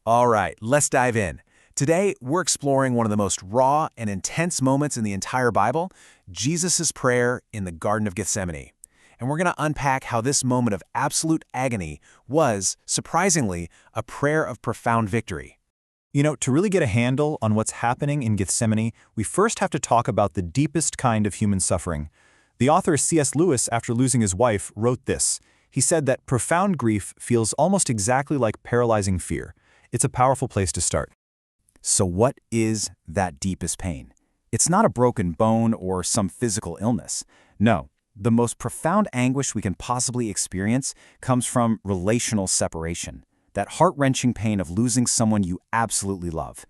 All right, let's dive in. Today, we're exploring one of the most raw and intense moments in the entire Bible, Jesus' prayer in the Garden of Gethsemane. And we're going to unpack how this moment of absolute agony was, surprisingly, a prayer of profound victory. You know, to really get a handle on what's happening in Gethsemane, we first have to talk about the deepest kind of human suffering. The author C.S. Lewis, after losing his wife, wrote this. He said that profound grief feels almost exactly like paralyzing fear. It's a powerful place to start. So what is that deepest pain? It's not a broken bone or some physical illness. No, the most profound anguish we can possibly experience comes from relational separation, that heart-wrenching pain of losing someone you absolutely love.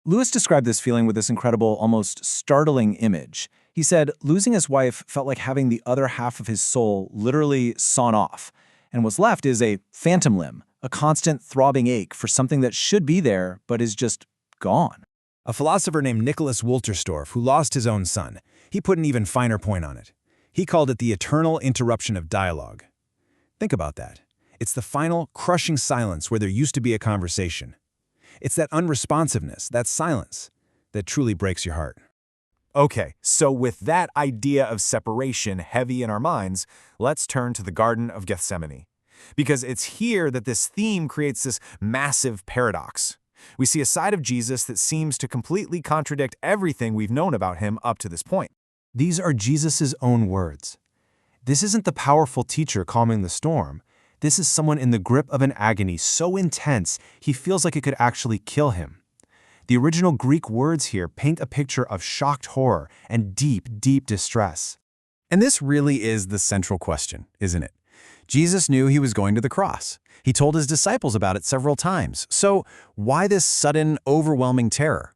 Lewis described this feeling with this incredible, almost startling image. He said losing his wife felt like having the other half of his soul literally sawn off, and what's left is a phantom limb, a constant throbbing ache for something that should be there but is just gone. A philosopher named Nicholas Wolterstorff, who lost his own son, he put an even finer point on it. He called it the eternal interruption of dialogue. Think about that. It's the final, crushing silence where there used to be a conversation. It's that unresponsiveness, that silence, that truly breaks your heart. Okay, so with that idea of separation heavy in our minds, let's turn to the Garden of Gethsemane. Because it's here that this theme creates this massive paradox. We see a side of Jesus that seems to completely contradict everything we've known about him up to this point. These are Jesus' own words. This isn't the powerful teacher calming the storm. This is someone in the grip of an agony so intense he feels like it could actually kill him. The original Greek words here paint a picture of shocked horror and deep, deep distress. And this really is the central question, isn't it? Jesus knew he was going to the cross. He told his disciples about it several times. So why this sudden, overwhelming terror?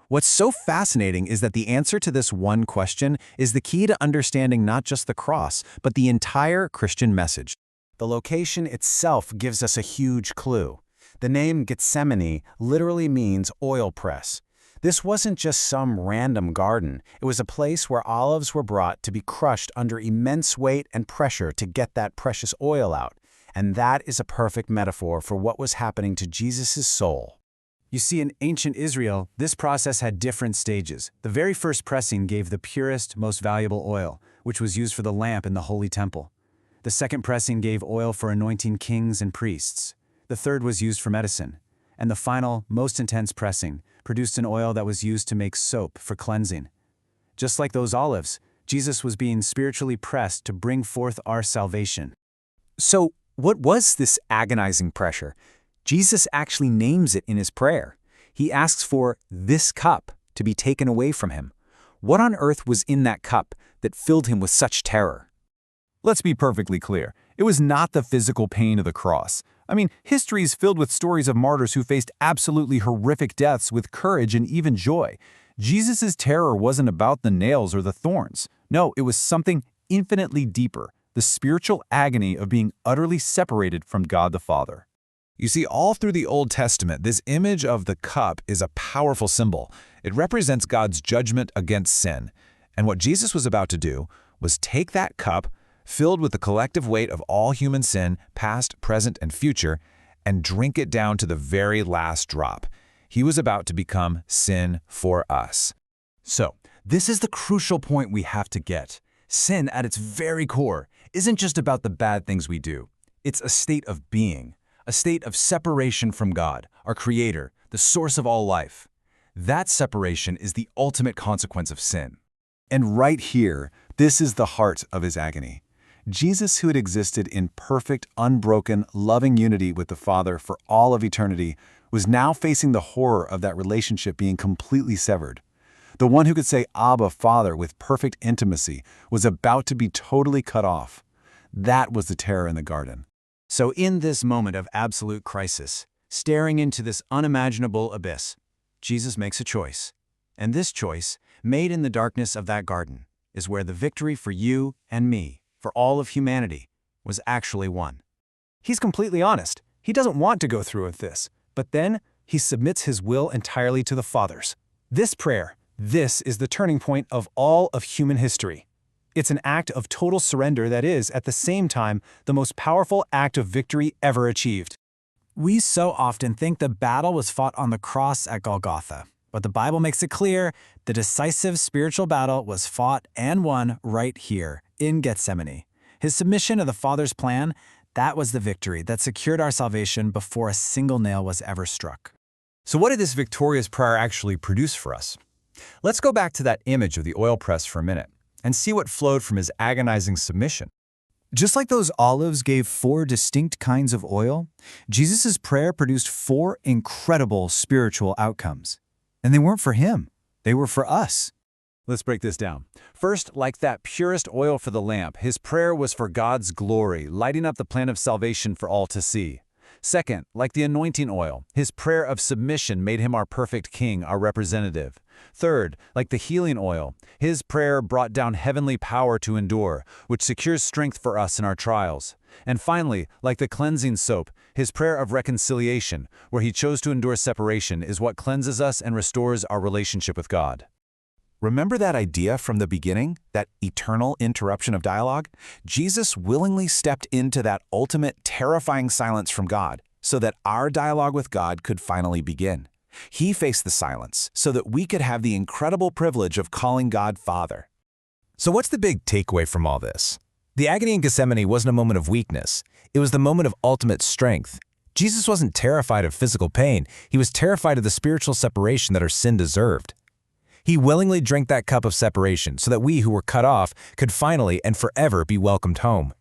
What's so fascinating is that the answer to this one question is the key to understanding not just the cross, but the entire Christian message. The location itself gives us a huge clue. The name Gethsemane literally means oil press. This wasn't just some random garden. It was a place where olives were brought to be crushed under immense weight and pressure to get that precious oil out. And that is a perfect metaphor for what was happening to Jesus' soul. You see, in ancient Israel, this process had different stages. The very first pressing gave the purest, most valuable oil, which was used for the lamp in the holy temple. The second pressing gave oil for anointing kings and priests. The third was used for medicine. And the final, most intense pressing produced an oil that was used to make soap for cleansing. Just like those olives, Jesus was being spiritually pressed to bring forth our salvation. So, what was this agonizing pressure? Jesus actually names it in his prayer. He asks for this cup to be taken away from him. What on earth was in that cup that filled him with such terror? Let's be perfectly clear. It was not the physical pain of the cross. I mean, history is filled with stories of martyrs who faced absolutely horrific deaths with courage and even joy. Jesus' terror wasn't about the nails or the thorns. No, it was something infinitely deeper, the spiritual agony of being utterly separated from God the Father. You see, all through the Old Testament, this image of the cup is a powerful symbol. It represents God's judgment against sin. And what Jesus was about to do was take that cup, filled with the collective weight of all human sin, past, present, and future, and drink it down to the very last drop. He was about to become sin for us. So, this is the crucial point we have to get. Sin, at its very core, isn't just about the bad things we do. It's a state of being, a state of separation from God, our Creator, the source of all life. That separation is the ultimate consequence of sin. And right here, this is the heart of his agony. Jesus, who had existed in perfect, unbroken, loving unity with the Father for all of eternity, was now facing the horror of that relationship being completely severed. The one who could say, Abba, Father, with perfect intimacy, was about to be totally cut off. That was the terror in the garden. So in this moment of absolute crisis, staring into this unimaginable abyss, Jesus makes a choice. And this choice, made in the darkness of that garden, is where the victory for you and me, for all of humanity, was actually won. He's completely honest. He doesn't want to go through with this, but then he submits his will entirely to the Father's. This prayer, this is the turning point of all of human history. It's an act of total surrender that is, at the same time, the most powerful act of victory ever achieved. We so often think the battle was fought on the cross at Golgotha, but the Bible makes it clear the decisive spiritual battle was fought and won right here in Gethsemane. His submission to the Father's plan, that was the victory that secured our salvation before a single nail was ever struck. So what did this victorious prayer actually produce for us? Let's go back to that image of the oil press for a minute and see what flowed from his agonizing submission. Just like those olives gave 4 distinct kinds of oil, Jesus' prayer produced 4 incredible spiritual outcomes. And they weren't for him. They were for us. Let's break this down. First, like that purest oil for the lamp, his prayer was for God's glory, lighting up the plan of salvation for all to see. Second, like the anointing oil, his prayer of submission made him our perfect king, our representative. Third, like the healing oil, his prayer brought down heavenly power to endure, which secures strength for us in our trials. And finally, like the cleansing soap, his prayer of reconciliation, where he chose to endure separation, is what cleanses us and restores our relationship with God. Remember that idea from the beginning, that eternal interruption of dialogue? Jesus willingly stepped into that ultimate, terrifying silence from God so that our dialogue with God could finally begin. He faced the silence so that we could have the incredible privilege of calling God Father. So what's the big takeaway from all this? The agony in Gethsemane wasn't a moment of weakness. It was the moment of ultimate strength. Jesus wasn't terrified of physical pain. He was terrified of the spiritual separation that our sin deserved. He willingly drank that cup of separation so that we who were cut off could finally and forever be welcomed home.